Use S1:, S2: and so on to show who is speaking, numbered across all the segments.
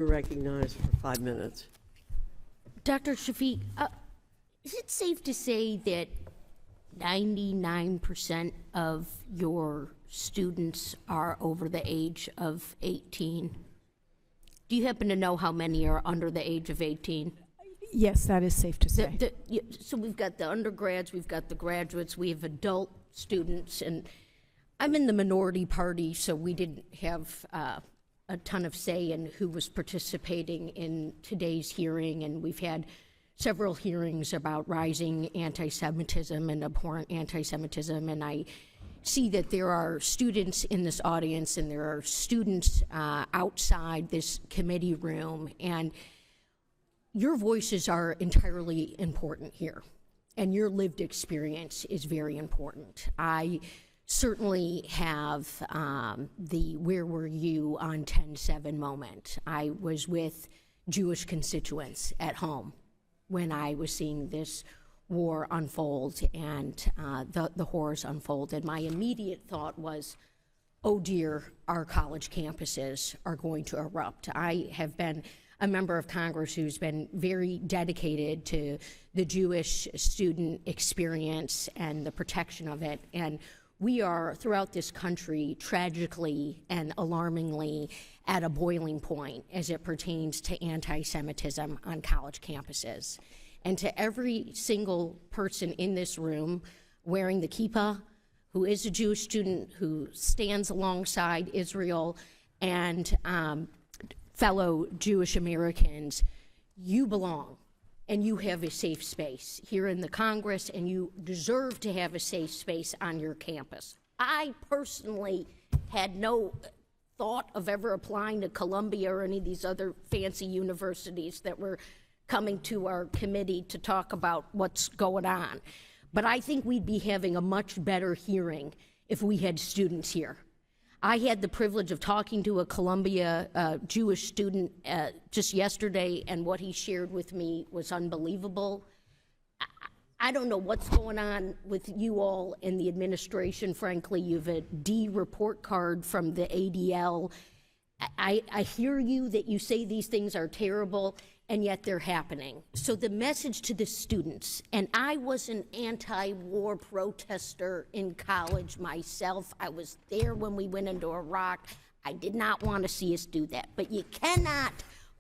S1: You're recognized for 5 minutes.
S2: Dr. Shafiq, is it safe to say that 99% of your students are over the age of 18? Do you happen to know how many are under the age of 18?
S3: Yes, that is safe to say.
S2: So we've got the undergrads, we've got the graduates, we have adult students, and I'm in the minority party, so we didn't have a ton of say in who was participating in today's hearing, and we've had several hearings about rising anti-Semitism and abhorrent anti-Semitism, and I see that there are students in this audience and there are students outside this committee room, and your voices are entirely important here, and your lived experience is very important. I certainly have the where were you on 10/7 moment. I was with Jewish constituents at home when I was seeing this war unfold and the horrors unfold. And my immediate thought was, oh dear, our college campuses are going to erupt. I have been a member of Congress who's been very dedicated to the Jewish student experience and the protection of it. And we are, throughout this country, tragically and alarmingly at a boiling point as it pertains to anti-Semitism on college campuses. And to every single person in this room wearing the kippah, who is a Jewish student, who stands alongside Israel and fellow Jewish Americans, you belong and you have a safe space here in the Congress, and you deserve to have a safe space on your campus. I personally had no thought of ever applying to Columbia or any of these other fancy universities that were coming to our committee to talk about what's going on. But I think we'd be having a much better hearing if we had students here. I had the privilege of talking to a Columbia Jewish student just yesterday, and what he shared with me was unbelievable. I don't know what's going on with you all in the administration. Frankly, you have a D report card from the ADL. I hear you that you say these things are terrible, and yet they're happening. So the message to the students, and I was an anti-war protester in college myself. I was there when we went into Iraq. I did not want to see us do that. But you cannot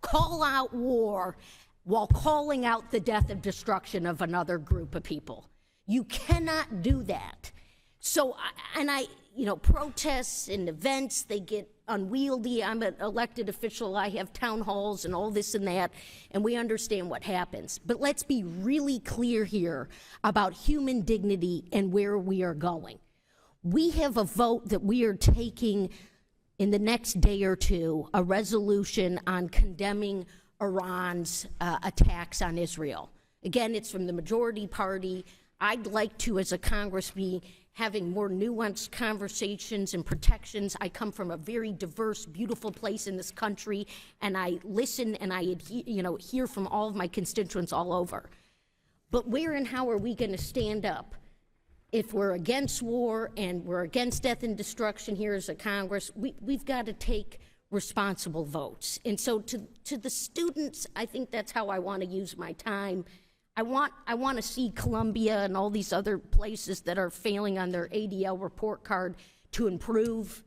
S2: call out war while calling out the death and destruction of another group of people. You cannot do that. So, protests and events, they get unwieldy. I'm an elected official. I have town halls and all this and that, and we understand what happens. But let's be really clear here about human dignity and where we are going. We have a vote that we are taking in the next day or two, a resolution on condemning Iran's attacks on Israel. Again, it's from the majority party. I'd like to, as a Congress, be having more nuanced conversations and protections. I come from a very diverse, beautiful place in this country, and I listen and I hear from all of my constituents all over. But where and how are we going to stand up if we're against war and we're against death and destruction here as a Congress? We've got to take responsible votes. And so to the students, I think that's how I want to use my time. I want to see Columbia and all these other places that are failing on their ADL report card to improve.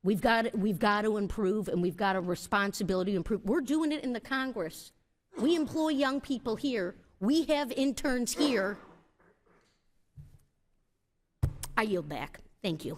S2: We've got to improve, and we've got a responsibility to improve. We're doing it in the Congress. We employ young people here. We have interns here. I yield back. Thank you.